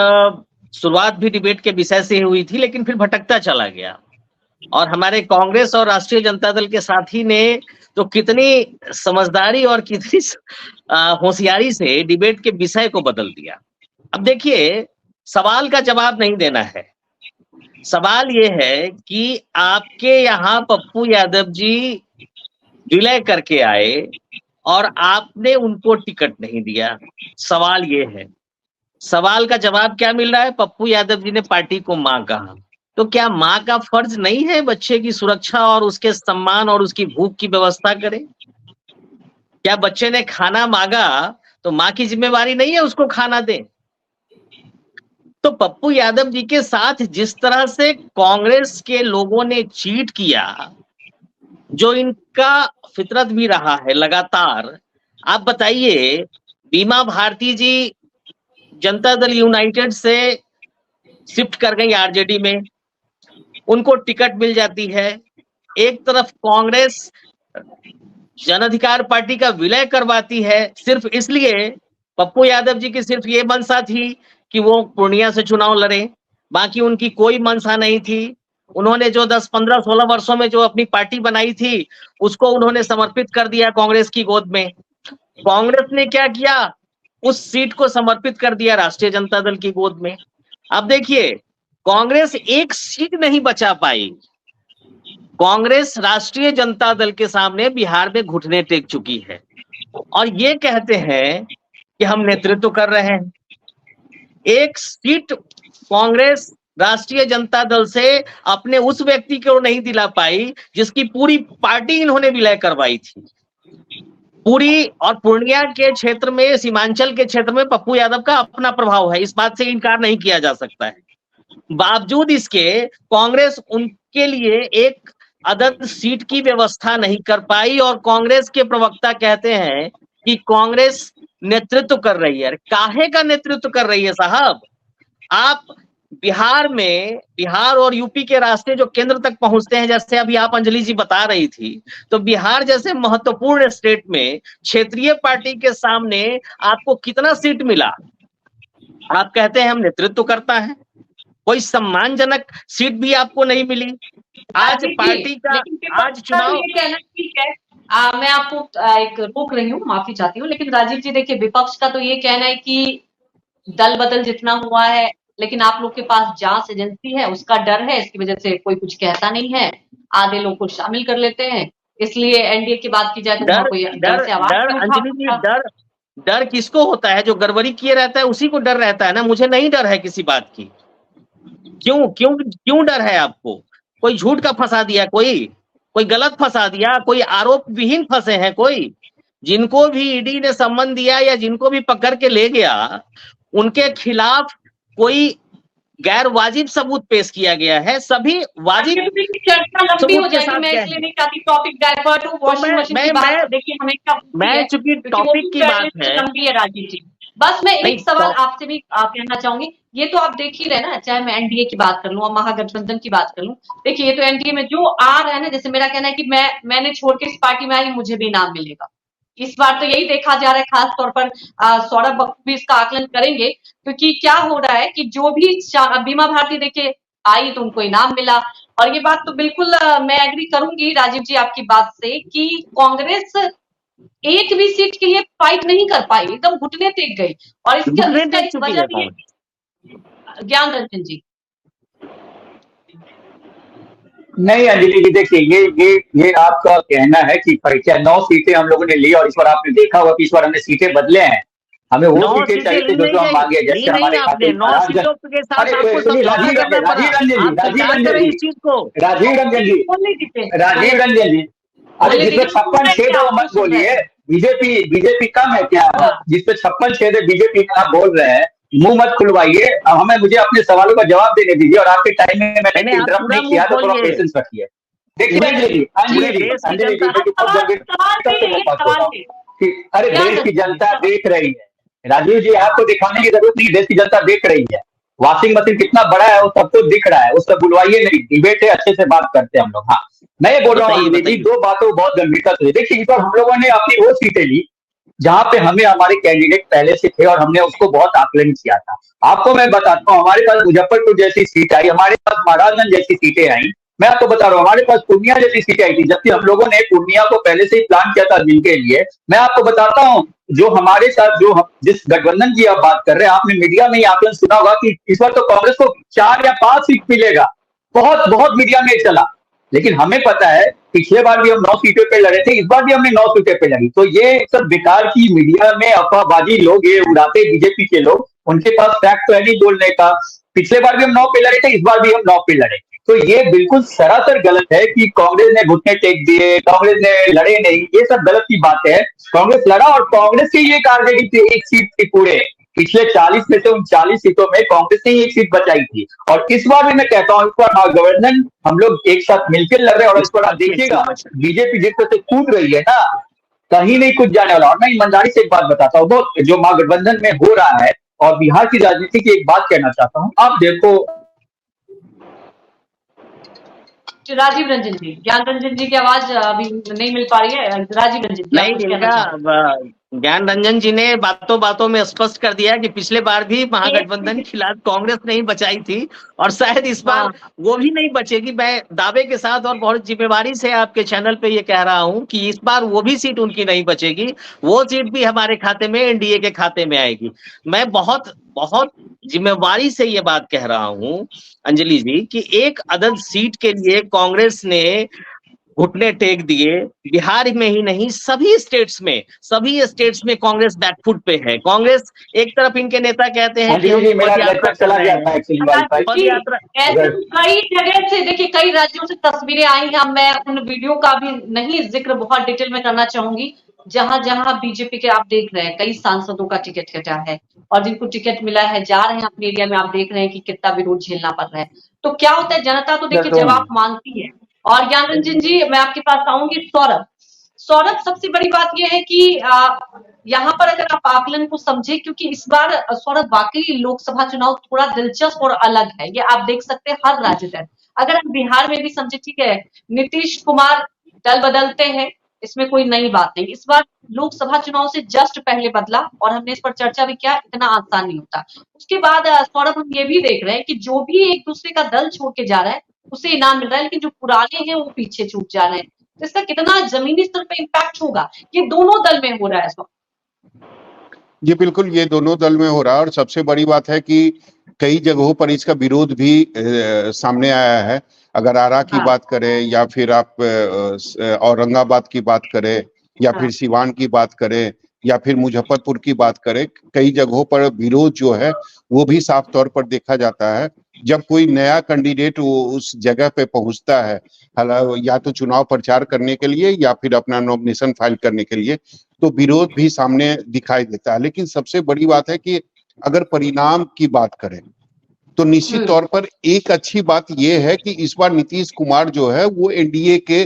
शुरुआत भी डिबेट के विषय से हुई थी, लेकिन फिर भटकता चला गया, और हमारे कांग्रेस और राष्ट्रीय जनता दल के साथी ने तो कितनी समझदारी और कितनी होशियारी से डिबेट के विषय को बदल दिया। अब देखिए, सवाल का जवाब नहीं देना है, सवाल ये है कि आपके यहाँ पप्पू यादव जी विलय करके आए और आपने उनको टिकट नहीं दिया। सवाल ये है, सवाल का जवाब क्या मिल रहा है? पप्पू यादव जी ने पार्टी को मां कहा, तो क्या मां का फर्ज नहीं है बच्चे की सुरक्षा और उसके सम्मान और उसकी भूख की व्यवस्था करे? क्या बच्चे ने खाना मांगा तो मां की जिम्मेवारी नहीं है उसको खाना दे? तो पप्पू यादव जी के साथ जिस तरह से कांग्रेस के लोगों ने चीट किया, जो इनका फितरत भी रहा है लगातार, आप बताइए, बीमा भारती जी जनता दल यूनाइटेड से शिफ्ट कर गई आरजेडी में, उनको टिकट मिल जाती है, एक तरफ कांग्रेस जन अधिकार पार्टी का विलय करवाती है, सिर्फ इसलिए पप्पू यादव जी की सिर्फ ये मंशा थी कि वो पूर्णिया से चुनाव लड़े, बाकी उनकी कोई मंशा नहीं थी। उन्होंने जो 10, 15, 16 वर्षों में जो अपनी पार्टी बनाई थी उसको उन्होंने समर्पित कर दिया कांग्रेस की गोद में। कांग्रेस ने क्या किया? उस सीट को समर्पित कर दिया राष्ट्रीय जनता दल की गोद में। अब देखिए, कांग्रेस एक सीट नहीं बचा पाई, कांग्रेस राष्ट्रीय जनता दल के सामने बिहार में घुटने टेक चुकी है, और ये कहते हैं कि हम नेतृत्व कर रहे हैं। एक सीट कांग्रेस राष्ट्रीय जनता दल से अपने उस व्यक्ति को नहीं दिला पाई जिसकी पूरी पार्टी इन्होंने विलय करवाई थी। पूरी और पूर्णिया के क्षेत्र में, सीमांचल के क्षेत्र में पप्पू यादव का अपना प्रभाव है, इस बात से इनकार नहीं किया जा सकता है। बावजूद इसके कांग्रेस के लिए एक अदद सीट की व्यवस्था नहीं कर पाई, और कांग्रेस के प्रवक्ता कहते हैं कि कांग्रेस नेतृत्व कर रही है। काहे का नेतृत्व कर रही है साहब? आप बिहार और यूपी के रास्ते जो केंद्र तक पहुंचते हैं, जैसे अभी आप अंजलि जी बता रही थी, तो बिहार जैसे महत्वपूर्ण स्टेट में क्षेत्रीय पार्टी के सामने आपको कितना सीट मिला? आप कहते हैं हम नेतृत्व करता है, कोई सम्मानजनक सीट भी आपको नहीं मिली। आज पार्टी का आज चुनाव ठीक है, मैं आपको एक रोक रही हूँ, माफी चाहती हूँ, लेकिन राजीव जी देखिए, विपक्ष का तो ये कहना है कि दल बदल जितना हुआ है, लेकिन आप लोग के पास जांच एजेंसी है, उसका डर है, इसकी वजह से कोई कुछ कहता नहीं है, आधे लोग को शामिल कर लेते हैं, इसलिए एनडीए की बात की जाए तो वहाँ कोई डर से आवाज नहीं उठा अंजलि जी, डर किसको होता है? जो गड़बड़ी किए रहता है उसी को डर रहता है ना। मुझे नहीं डर है किसी बात की। क्यों डर है आपको? कोई झूठ का फंसा दिया, कोई गलत फंसा दिया, कोई आरोप विहीन फंसे हैं, कोई जिनको भी ईडी ने सम्मन दिया या जिनको भी पकड़ के ले गया, उनके खिलाफ कोई गैर वाजिब सबूत पेश किया गया है। सभी वाजिब चर्चा लंबी हो जाएगी, मैं इसलिए नहीं चाहती टॉपिक डाइवर्ट हो। वॉशिंग मशीन की बात देखिए हमेशा मैं चूंकि टॉपिक की बात है, लंबी है राजीव जी। बस मैं एक सवाल आपसे भी कहना चाहूंगी, ये तो आप देख ही रहे ना, चाहे मैं एनडीए की बात कर लूं और महागठबंधन की बात कर लूं, देखिए ये तो एनडीए में जो आ रहा है ना, जैसे मेरा कहना है कि मैंने छोड़ के इस पार्टी में आई, मुझे भी इनाम मिलेगा। इस बार तो यही देखा जा रहा है, खास तौर पर सौरभ बख्शी इसका आकलन करेंगे, क्योंकि क्या हो रहा है कि जो भी बीमा भारती देखिए आई तो उनको इनाम मिला, और ये बात तो बिल्कुल मैं एग्री करूंगी राजीव जी आपकी बात से कि कांग्रेस एक भी सीट के लिए फाइट नहीं कर पाई, एकदम घुटने टेक गई, और इसका वजह भी ज्ञान रंजन जी। नहीं अंजलि जी, देखिए ये आपका कहना है कि परीक्षा 9 सीटें हम लोगों ने ली, और इस बार आपने देखा होगा कि इस बार हमने सीटें बदले हैं, हमें वो सीटें चाहिए थी जो हम मांगे, जैसे हमारे राजीव रंजन जी, अरे जिसपे 56 छेद है मत बोलिए, बीजेपी कम है क्या? जिसपे 56 छेद है बीजेपी का आप बोल रहे हैं, मुंह मत खुलवाइए। अब मुझे अपने सवालों का जवाब देने दीजिए, और आपके टाइम में मैंने इंटरप्ट नहीं किया तो थोड़ा पेशेंस रखिए। देखिए अरे देश की जनता देख रही है राजीव जी, आपको दिखाने की जरूरत नहीं, देश की जनता देख रही है। वॉशिंग मशीन कितना बड़ा है वो सबको दिख रहा है, उससे बुलवाइए नहीं, डिबेट है, अच्छे से बात करते हैं हम लोग। हाँ, मैं ये बोल रहा हूँ दो बातों बहुत गंभीरता से देखिए, इस बार हम लोगों ने अपनी वो सीटें ली जहां पे हमें हमारे कैंडिडेट पहले से थे और हमने उसको बहुत आकलन किया था। आपको मैं बताता हूँ, हमारे पास मुजफ्फरपुर जैसी सीट आई, हमारे पास महाराजगंज जैसी सीटें आई, मैं आपको बता रहा हूँ हमारे पास पूर्णिया जैसी सीटें आई थी, जबकि हम लोगों ने पूर्णिया को पहले से ही प्लान किया था जिनके लिए। मैं आपको बताता हूँ जो हमारे साथ जिस गठबंधन की आप बात कर रहे हैं, आपने मीडिया में ही आकलन सुना होगा कि इस बार तो कांग्रेस को 4 या 5 सीट मिलेगा, बहुत मीडिया में चला। लेकिन हमें पता है पिछले बार भी हम 9 सीटों पे लड़े थे, इस बार भी हमने 9 सीटों पे लड़ी। तो ये सब बेकार की मीडिया में अफवाहबाजी लोग ये उड़ाते बीजेपी के लोग, उनके पास फैक्ट तो है नहीं बोलने का। पिछले बार भी हम 9 पे लड़े थे, इस बार भी हम 9 पे लड़े। तो ये बिल्कुल सरासर गलत है कि कांग्रेस ने घुटने टेक दिए, कांग्रेस ने लड़े नहीं, ये सब गलत की बात है। कांग्रेस लड़ा और कांग्रेस की ये कारकर्दगी थी, 1 सीट थी पूरे पिछले 40 में से 39 सीटों में कांग्रेस ने 1 सीट बचाई थी। और इस बार भी मैं कहता हूँ, इस बार महागठबंधन हम लोग एक साथ मिलकर लड़ रहे हैं, और इस बार आप देखिएगा बीजेपी जिस तरह से कूद रही है ना, कहीं नहीं कुछ जाने वाला। और मैं ईमानदारी से एक बात बताता हूँ, बहुत जो महागठबंधन में हो रहा है और बिहार की राजनीति की एक बात कहना चाहता हूँ। आप देखो राजीव रंजन जी, ज्ञान रंजन जी की आवाज अभी नहीं मिल पा रही है। राजीव रंजन जी नहीं मिलेगा। ज्ञान रंजन जी ने बातों में स्पष्ट कर दिया कि पिछले बार भी महागठबंधन के खिलाफ कांग्रेस नहीं बचाई थी, और शायद इस बार वो भी नहीं बचेगी। मैं दावे के साथ और बहुत जिम्मेवारी से आपके चैनल पे ये कह रहा हूं कि इस बार वो भी सीट उनकी नहीं बचेगी, वो सीट भी हमारे खाते में, एनडीए के खाते में आएगी। मैं बहुत जिम्मेवारी से ये बात कह रहा हूं अंजलि जी कि एक अदद सीट के लिए कांग्रेस ने घुटने टेक दिए। बिहार में ही नहीं, सभी स्टेट्स में कांग्रेस बैकफुट पे है। कांग्रेस एक तरफ इनके नेता कहते हैं कि कई जगह से देखिए, कई राज्यों से तस्वीरें आई हैं। मैं उन वीडियो का भी नहीं जिक्र बहुत डिटेल में करना चाहूंगी, जहां बीजेपी के आप देख रहे हैं कई सांसदों का टिकट कटा है, और जिनको टिकट मिला है जा रहे हैं अपने एरिया में, आप देख रहे हैं कि कितना विरोध झेलना पड़ रहा है। तो क्या होता है, जनता तो देखिए जवाब मांगती है। और ज्ञान रंजन जी, मैं आपके पास आऊंगी। सौरभ, सबसे बड़ी बात यह है कि यहाँ पर अगर आप आकलन को समझे, क्योंकि इस बार सौरभ वाकई लोकसभा चुनाव थोड़ा दिलचस्प और अलग है, ये आप देख सकते हैं हर राज्य में। अगर हम बिहार में भी समझे, ठीक है, नीतीश कुमार दल बदलते हैं, इसमें कोई नई बात नहीं। इस बार लोकसभा चुनाव से जस्ट पहले बदला और हमने इस पर चर्चा भी किया, इतना आसान नहीं होता। उसके बाद सौरभ, हम ये भी देख रहे हैं कि जो भी एक दूसरे का दल छोड़ के जा रहा है उसे इनाम मिल रहा है, लेकिन जो पुराने हैं वो पीछे छूट जा रहे हैं। तो इसका कितना जमीनी स्तर पे इम्पैक्ट होगा, ये दोनों दल में हो रहा है इस वक्त। जी बिल्कुल, ये दोनों दल में हो रहा है। और सबसे बड़ी बात है कि कई जगहों पर इसका विरोध भी सामने आया है। अगर आरा की बात करें, या फिर आप औरंगाबाद की बात करें, या फिर सिवान की बात करें, या फिर मुजफ्फरपुर की बात करें, कई जगहों पर विरोध जो है वो भी साफ तौर पर देखा जाता है। जब कोई नया कैंडिडेट उस जगह पे पहुंचता है, या तो चुनाव प्रचार करने के लिए या फिर अपना नॉमिनेशन फाइल करने के लिए, तो विरोध भी सामने दिखाई देता है। लेकिन सबसे बड़ी बात है कि अगर परिणाम की बात करें तो निश्चित तौर पर एक अच्छी बात यह है कि इस बार नीतीश कुमार जो है वो एनडीए के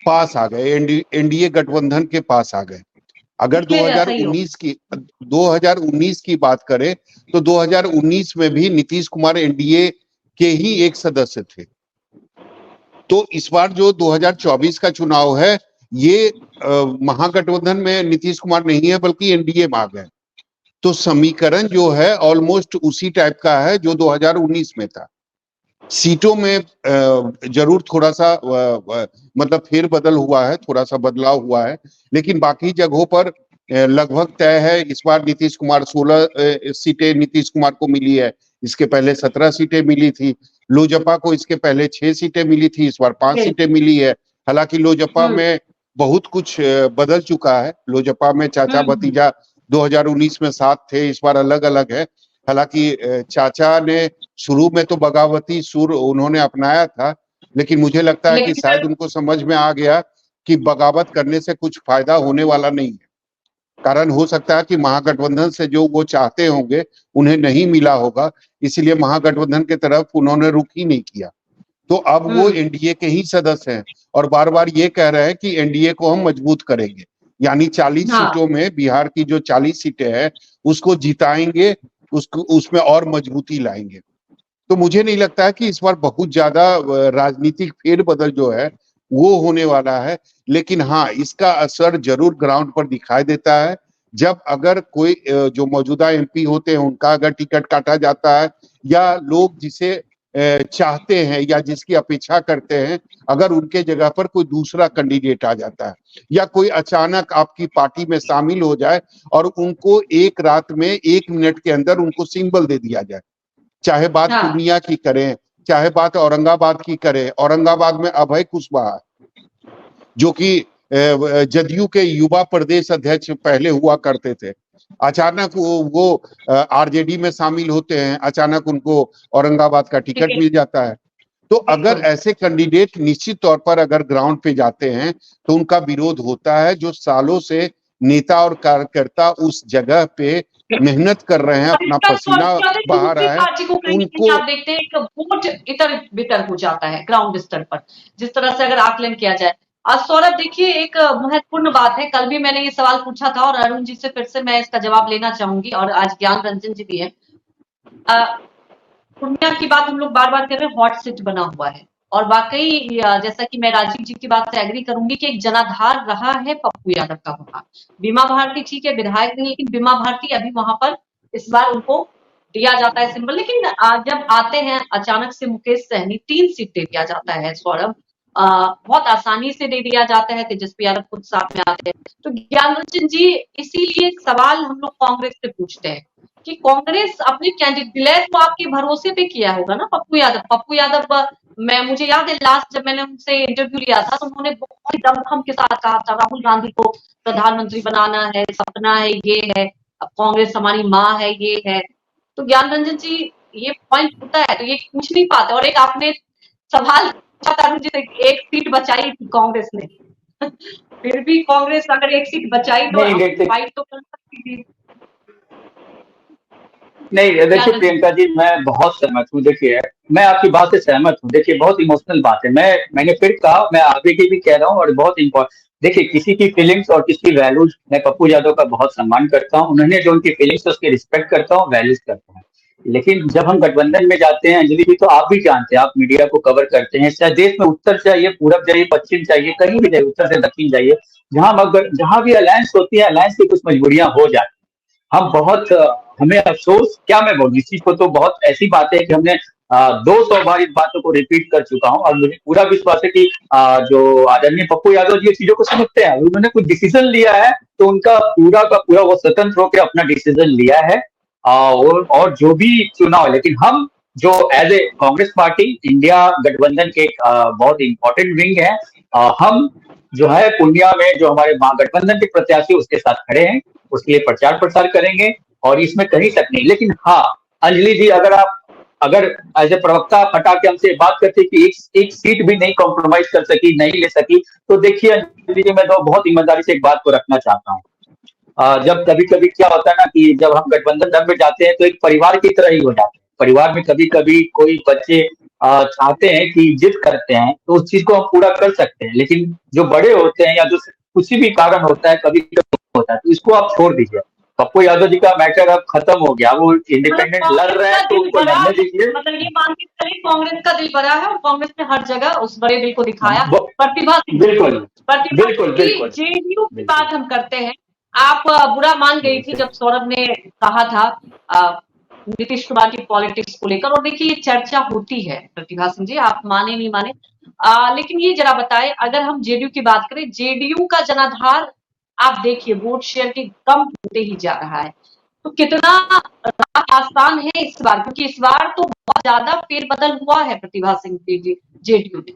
पास आ गए, एनडीए गठबंधन के पास आ गए। अगर 2019 की बात करें तो 2019 में भी नीतीश कुमार एनडीए के ही एक सदस्य थे। तो इस बार जो 2024 का चुनाव है, ये महागठबंधन में नीतीश कुमार नहीं है बल्कि एनडीए में आ गए। तो समीकरण जो है ऑलमोस्ट उसी टाइप का है जो 2019 में था। सीटों में जरूर थोड़ा सा मतलब फेरबदल हुआ है, थोड़ा सा बदलाव हुआ है, लेकिन बाकी जगहों पर लगभग तय है। इस बार नीतीश कुमार 16 सीटें नीतीश कुमार को मिली है। इसके पहले 17 सीटें मिली थी। लोजपा को इसके पहले 6 सीटें मिली थी, इस बार 5 सीटें मिली है। हालांकि लोजपा में बहुत कुछ बदल चुका है। लोजपा में चाचा भतीजा 2019 में साथ थे, इस बार अलग अलग है। हालांकि चाचा ने शुरू में तो बगावती सुर उन्होंने अपनाया था, लेकिन मुझे लगता है कि शायद उनको समझ में आ गया कि बगावत करने से कुछ फायदा होने वाला नहीं है। कारण हो सकता है कि महागठबंधन से जो वो चाहते होंगे उन्हें नहीं मिला होगा, इसलिए महागठबंधन की तरफ उन्होंने रुख ही नहीं किया। तो अब वो एनडीए के ही सदस्य हैं और बार बार ये कह रहे हैं कि एनडीए को हम मजबूत करेंगे, यानी 40 सीटों में बिहार की जो 40 सीटें हैं उसको जिताएंगे, उसको उसमें और मजबूती लाएंगे। तो मुझे नहीं लगता है कि इस बार बहुत ज्यादा राजनीतिक फेरबदल जो है वो होने वाला है। लेकिन हाँ, इसका असर जरूर ग्राउंड पर दिखाई देता है। जब अगर कोई जो मौजूदा एमपी होते हैं उनका अगर टिकट काटा जाता है, या लोग जिसे चाहते हैं या जिसकी अपेक्षा करते हैं, अगर उनके जगह पर कोई दूसरा कैंडिडेट आ जाता है, या कोई अचानक आपकी पार्टी में शामिल हो जाए और उनको एक रात में 1 मिनट के अंदर उनको सिंबल दे दिया जाए, चाहे बात पूर्णिया की करें, चाहे बात औरंगाबाद की करें। औरंगाबाद में अभय कुशवाहा जो कि जदयू के युवा प्रदेश अध्यक्ष पहले हुआ करते थे, अचानक वो आरजेडी में शामिल होते हैं, अचानक उनको औरंगाबाद का टिकट मिल जाता है। तो अगर ऐसे कैंडिडेट निश्चित तौर पर अगर ग्राउंड पे जाते हैं तो उनका विरोध होता है। जो सालों से नेता और कार्यकर्ता उस जगह पे मेहनत कर रहे हैं, अपना पसीना बहा रहा है, उनको आप देखते हैं एक वोट इतर बितर हो जाता है ग्राउंड स्तर पर, जिस तरह से अगर आकलन किया जाए। आज सौरभ देखिए, एक महत्वपूर्ण बात है, कल भी मैंने ये सवाल पूछा था और अरुण जी से फिर से मैं इसका जवाब लेना चाहूंगी, और आज ज्ञान रंजन जी भी है। पूर्णिया की बात हम लोग बार बार कर रहे हैं, हॉट सीट बना हुआ है, और वाकई जैसा कि मैं राजीव जी की बात से एग्री करूंगी कि एक जनाधार रहा है पप्पू यादव का वहां। बीमा भारती ठीक है विधायक नहीं, लेकिन बीमा भारती अभी वहां पर इस बार उनको दिया जाता है सिंबल। लेकिन जब आते हैं अचानक से मुकेश सहनी, 3 सीट दे दिया जाता है सौरभ, बहुत आसानी से दे दिया जाता है, तेजस्वी यादव खुद साथ में आते हैं। तो ज्ञान रंजन जी, इसीलिए सवाल हम लोग कांग्रेस से पूछते हैं कि कांग्रेस अपने कैंडिडेट को आपके भरोसे पे किया होगा ना। पप्पू यादव मुझे याद है लास्ट जब मैंने उनसे इंटरव्यू लिया था तो उन्होंने बहुत ही दमखम के साथ कहा था राहुल गांधी को प्रधानमंत्री बनाना है, सपना है, ये है, अब कांग्रेस हमारी माँ है, ये है। तो ज्ञान रंजन जी, ये पॉइंट होता है तो ये पूछ नहीं पाते। और एक आपने सवाल पूछा था मुझे, एक सीट बचाई थी कांग्रेस ने फिर भी कांग्रेस अगर एक सीट बचाई तो फाइट तो कर सकती थी। नहीं देखिए प्रियंका जी, मैं बहुत सहमत हूँ। देखिए मैं आपकी बात से सहमत हूँ। देखिए बहुत इमोशनल बात है। मैंने फिर कहा, मैं आगे की भी कह रहा हूँ, और बहुत इम्पोर्टेंट। देखिए किसी की फीलिंग्स और किसी की वैल्यूज, मैं पप्पू यादव का बहुत सम्मान करता हूँ। उन्होंने जो उनकी फीलिंग्स है उसकी रिस्पेक्ट करता हूँ, वैल्यूज करता हूँ। लेकिन जब हम गठबंधन में जाते हैं, अंजलि जी, तो आप भी जानते हैं, आप मीडिया को कवर करते हैं, चाहे देश में उत्तर चाहिए, पूरब चाहिए, पश्चिम चाहिए, कहीं भी जाइए, उत्तर से दक्षिण जाइए, जहां भी अलायंस होती है, अलायंस की कुछ मजबूरियां हो जाती हैं। हम बहुत हमें अफसोस, क्या मैं बोलूं, इस चीज को तो बहुत ऐसी बात है कि हमने 200 बार इस बातों को रिपीट कर चुका हूं, और मुझे पूरा विश्वास है कि जो आदरणीय पप्पू यादव जी ये चीजों को समझते हैं। उन्होंने कुछ डिसीजन लिया है तो उनका पूरा का पूरा वो स्वतंत्र होकर अपना डिसीजन लिया है। और जो भी चुनाव, लेकिन हम जो as a Congress party India गठबंधन के एक बहुत इंपॉर्टेंट विंग है, हम जो है पूर्णिया में जो हमारे महागठबंधन के प्रत्याशी उसके साथ खड़े हैं, उसके लिए प्रचार प्रसार करेंगे, और इसमें कहीं शक नहीं। लेकिन हाँ अंजलि जी, अगर एज ए प्रवक्ता हटा के हमसे बात करते कि एक सीट भी नहीं कॉम्प्रोमाइज कर सकी, नहीं ले सकी, तो देखिए अंजलि जी, मैं तो बहुत ईमानदारी से एक बात को रखना चाहता हूँ। जब कभी कभी क्या होता है ना कि जब हम गठबंधन दल में जाते हैं तो एक परिवार की तरह ही हो जाते हैं। परिवार में कभी कभी कोई बच्चे चाहते हैं कि जिद करते हैं, तो उस चीज को हम पूरा कर सकते हैं। लेकिन जो बड़े होते हैं या जो किसी भी कारण होता है, कभी कभी होता है, तो इसको आप छोड़ दीजिए। पप्पू यादव जी का मैटर अब खत्म हो गया, वो इंडिपेंडेंट लड़ रहे हैं, तो उनको लड़ने दीजिए। मतलब ये मान के चलिए कांग्रेस का दिल बड़ा है, और कांग्रेस ने हर जगह उस बड़े दिल को दिखाया। प्रतिभा सिंह, बिल्कुल बिल्कुल की बिल्कुल जेडीयू की बात हम करते हैं। आप बुरा मान गई थी जब सौरभ ने कहा था नीतीश कुमार की पॉलिटिक्स को लेकर, और देखिए ये चर्चा होती है प्रतिभा सिंह जी, आप माने नहीं माने, लेकिन ये जरा बताएं, अगर हम जेडीयू की बात करें, जेडीयू का जनाधार आप देखिए वोट शेयर की कम होते ही जा रहा है, तो कितना आसान है इस बार, क्योंकि इस बार तो बहुत ज्यादा फेरबदल हुआ है प्रतिभा सिंह जी जेडीयू में।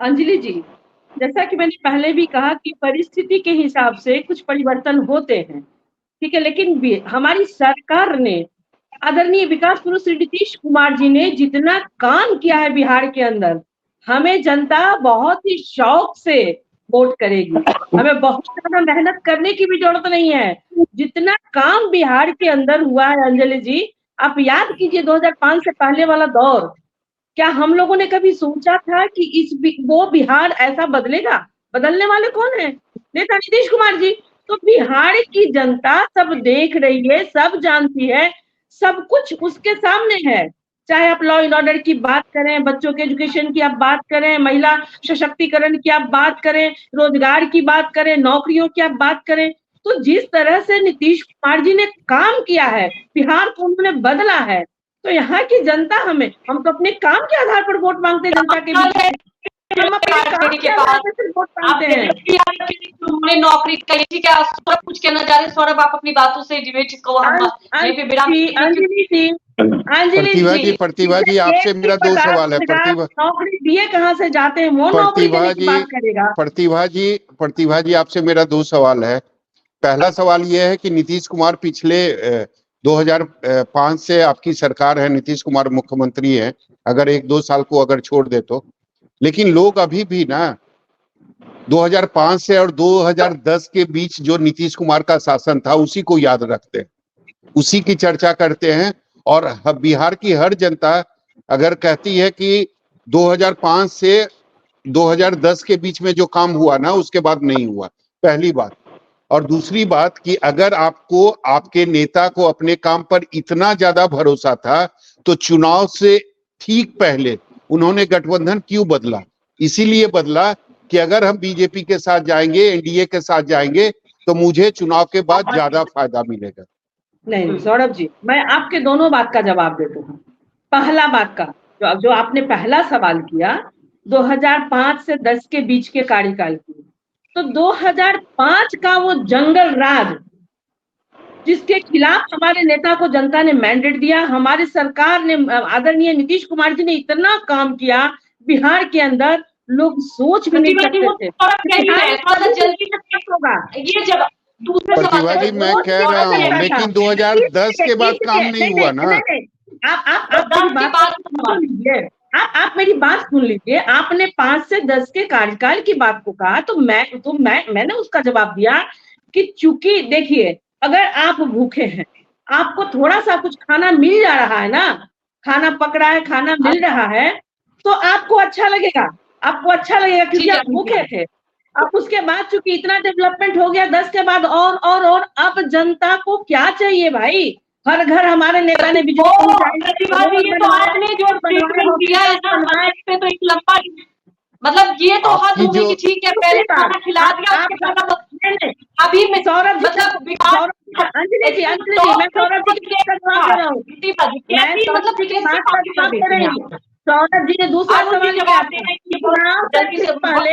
अंजलि जी, जैसा कि मैंने पहले भी कहा कि परिस्थिति के हिसाब से कुछ परिवर्तन होते हैं, ठीक है, लेकिन हमारी सरकार ने, आदरणीय विकास पुरुष श्री नीतीश कुमार जी ने जितना काम किया है बिहार के अंदर, हमें जनता बहुत ही शौक से वोट करेगी। हमें बहुत ज्यादा मेहनत करने की भी जरूरत नहीं है। जितना काम बिहार के अंदर हुआ है अंजलि जी, आप याद कीजिए 2005 से पहले वाला दौर, क्या हम लोगों ने कभी सोचा था कि वो बिहार ऐसा बदलेगा? बदलने वाले कौन है? नेता नीतीश कुमार जी। तो बिहार की जनता सब देख रही है, सब जानती है, सब कुछ उसके सामने है। चाहे आप लॉ एंड ऑर्डर की बात करें, बच्चों के एजुकेशन की आप बात करें, महिला सशक्तिकरण की आप बात करें, रोजगार की बात करें, नौकरियों की आप बात करें, तो जिस तरह से नीतीश कुमार जी ने काम किया है, बिहार को उन्होंने बदला है, तो यहाँ की जनता हम तो अपने काम के आधार पर वोट मांगते हैं जनता के बीच। हम अपने काम के आधार पर सिर्फ वोट मांगते हैं। उन्होंने नौकरी कही थी, क्या सौरभ कुछ कहना चाह रहे? सौरभ आप अपनी बातों से डिबेट को हम यहीं पे विराम। प्रतिभा जी आपसे मेरा 2 सवाल है। नौकरी दिए कहाँ से जाते हैं, वो नौकरी देने की बात करेगा। प्रतिभा जी आपसे मेरा 2 सवाल है। पहला सवाल यह है कि नीतीश कुमार पिछले 2005 से आपकी सरकार है, नीतीश कुमार मुख्यमंत्री है, अगर 1-2 साल को अगर छोड़ दे तो, लेकिन लोग अभी भी ना 2005 से और 2010 के बीच जो नीतीश कुमार का शासन था उसी को याद रखते हैं, उसी की चर्चा करते हैं। और बिहार की हर जनता अगर कहती है कि 2005 से 2010 के बीच में जो काम हुआ ना उसके बाद नहीं हुआ, पहली बात। और दूसरी बात कि अगर आपको आपके नेता को अपने काम पर इतना ज्यादा भरोसा था तो चुनाव से ठीक पहले उन्होंने गठबंधन क्यों बदला? इसीलिए बदला कि अगर हम बीजेपी के साथ जाएंगे, एनडीए के साथ जाएंगे, तो मुझे चुनाव के बाद ज्यादा फायदा मिलेगा। नहीं सौरभ जी, मैं आपके दोनों बात का जवाब देता हूँ। पहला बात का जो आपने पहला सवाल किया 2005 से 10 के बीच के कार्यकाल की, तो 2005 का वो जंगल राज जिसके खिलाफ हमारे नेता को जनता ने मैंडेट दिया, हमारी सरकार ने, आदरणीय नीतीश कुमार जी ने इतना काम किया बिहार के अंदर, लोग सोच भी नहीं सकते थे। प्रतिभा जी मैं कह रहा हूँ, लेकिन 2010 के बाद काम नहीं हुआ ना। आप मेरी बात सुन लीजिए। आपने 5 से 10 के कार्यकाल की बात को कहा, तो मैंने उसका जवाब दिया कि चूंकि देखिए, अगर आप भूखे हैं, आपको थोड़ा सा कुछ खाना मिल जा रहा है ना, खाना पकड़ा है, खाना मिल रहा है, तो आपको अच्छा लगेगा, क्योंकि आप भूखे थे। अब उसके बाद चूंकि इतना डेवलपमेंट हो गया, 10 के बाद और अब जनता को क्या चाहिए भाई? हर घर हमारे नेता ने बिजली मतलब ये तो हद हो गई कि ठीक है, पहले खाना खिला दिया, उसके बाद अभी मैं सौरभ जी, अंजलि जी, मैं सौरभ जी की सौरभ जी ने दूसरा सवाल किया, पहले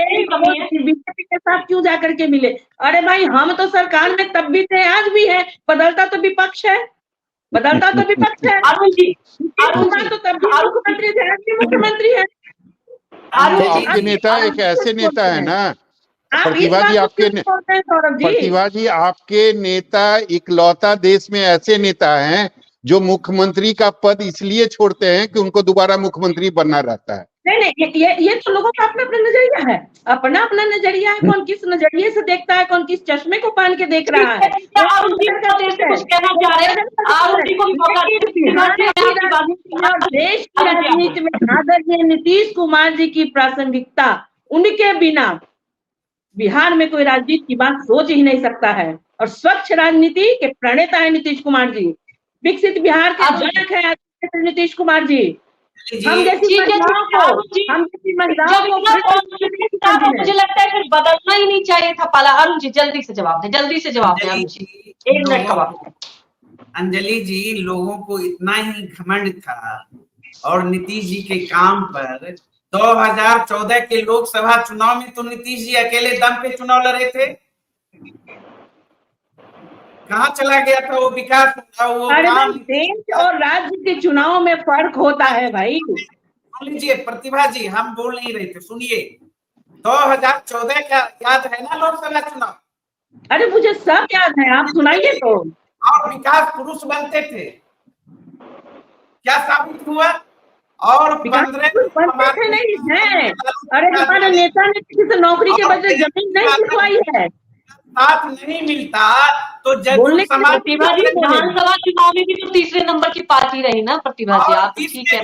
बीजेपी के साथ क्यों जाकर के मिले? अरे भाई, हम तो सरकार में तब भी थे, आज भी है, बदलता तो विपक्ष है। अरुण जी तो तब भी मुख्यमंत्री थे, आज भी मुख्यमंत्री है। तो आपके नेता एक ऐसे नेता है ना, प्रतिभा जी, आपके नेता इकलौता देश में ऐसे नेता हैं जो मुख्यमंत्री का पद इसलिए छोड़ते हैं कि उनको दोबारा मुख्यमंत्री बनना रहता है। नहीं, ये तो लोगों का अपना नजरिया है, अपना नजरिया है। कौन किस नजरिए से देखता है, कौन किस चश्मे को पहन के देख रहा है। देश की राजनीति में आदरणीय नीतीश कुमार जी की प्रासंगिकता, उनके बिना बिहार में कोई राजनीति की बात सोच ही नहीं सकता है। और स्वच्छ राजनीति के प्रणेता है नीतीश कुमार जी, विकसित बिहार के जनक है नीतीश कुमार जी। हम जैसी महिलाओं को मुझे लगता है फिर बदलना ही नहीं चाहिए था पाला। अरुण जी जल्दी से जवाब दें, अरुण जी, 1 मिनट का वक्त। अंजलि जी, लोगों को इतना ही घमंड था और नीतीश जी के काम पर। 2014 के लोकसभा चुनाव में तो नीतीश जी अकेले दम पे चुनाव लड़े थे, कहाँ चला गया था वो विकास? वो देश और राज्य के चुनाव में फर्क होता है भाई। सुन लीजिए प्रतिभा जी, हम बोल नहीं रहे थे, सुनिए। 2014 का याद है ना लोकसभा चुनाव? अरे मुझे सब याद है, आप सुनाइए तो। और विकास पुरुष बनते थे, क्या साबित हुआ? और 15 नहीं है। अरे हमारे नेता ने किसी से नौकरी के बदले जमीन नहीं दिलवाई है। साथ नहीं मिलता तो प्रतिभा जी, विधानसभा चुनाव में भी तो तीसरे नंबर की पार्टी रही ना प्रतिभा जी, आप ठीक है।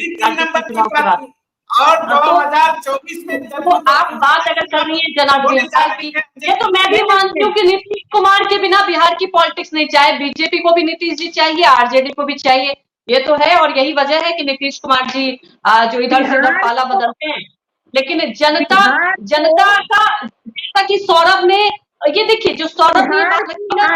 और 2024 में तो आप बात अगर कर रही है जनार्दन की, ये तो मैं भी मानती हूँ कि नीतीश कुमार के बिना बिहार की पॉलिटिक्स नहीं, चाहे बीजेपी को भी नीतीश जी चाहिए, आरजेडी को भी चाहिए, ये तो है। और यही वजह है कि नीतीश कुमार जी जो इधर से उधर पाला बदलते हैं, लेकिन जनता की सौरभ ने, ये देखिए जो सौरभ ने बात रखी ना,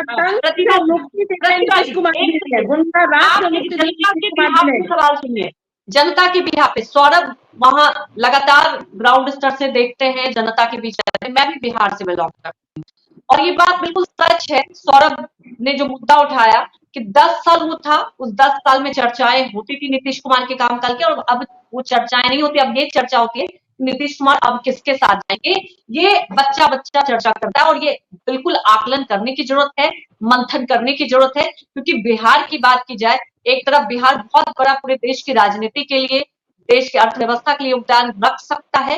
सवाल सुनिए, जनता के बिहार पे सौरभ वहां लगातार ग्राउंड स्तर से देखते हैं, जनता के बीच रहते हैं। मैं भी बिहार से बिलोंग करती हूँ और ये बात बिल्कुल सच है। सौरभ ने जो मुद्दा उठाया कि 10 साल वो था, उस 10 साल में चर्चाएं होती थी नीतीश कुमार के कामकाज की, और अब वो चर्चाएं नहीं होती। अब ये चर्चा होती है नीतीश कुमार अब किसके साथ जाएंगे, ये बच्चा चर्चा करता है। और ये बिल्कुल आकलन करने की जरूरत है, मंथन करने की जरूरत है, क्योंकि बिहार की बात की जाए, एक तरफ बिहार बहुत बड़ा पूरे देश की राजनीति के लिए, देश की अर्थव्यवस्था के लिए योगदान रख सकता है।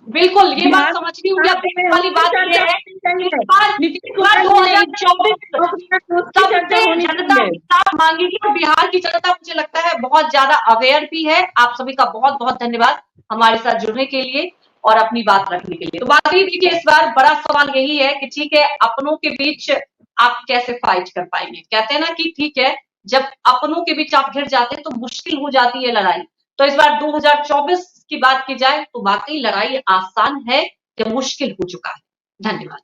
बिल्कुल, ये बात समझनी होगी। अब वाली बात ये है, जनता मांगेगी और बिहार की जनता मुझे लगता है बहुत ज्यादा अवेयर भी है। आप सभी का बहुत बहुत धन्यवाद हमारे साथ जुड़ने के लिए और अपनी बात रखने के लिए। तो बात ये थी कि इस बार बड़ा सवाल यही है कि ठीक है, अपनों के बीच आप कैसे फाइट कर पाएंगे। कहते हैं ना कि ठीक है, जब अपनों के बीच आप घिर जाते हैं तो मुश्किल हो जाती है लड़ाई। तो इस बार 2024 की बात की जाए तो वाकई लड़ाई आसान है कि मुश्किल हो चुका है। धन्यवाद।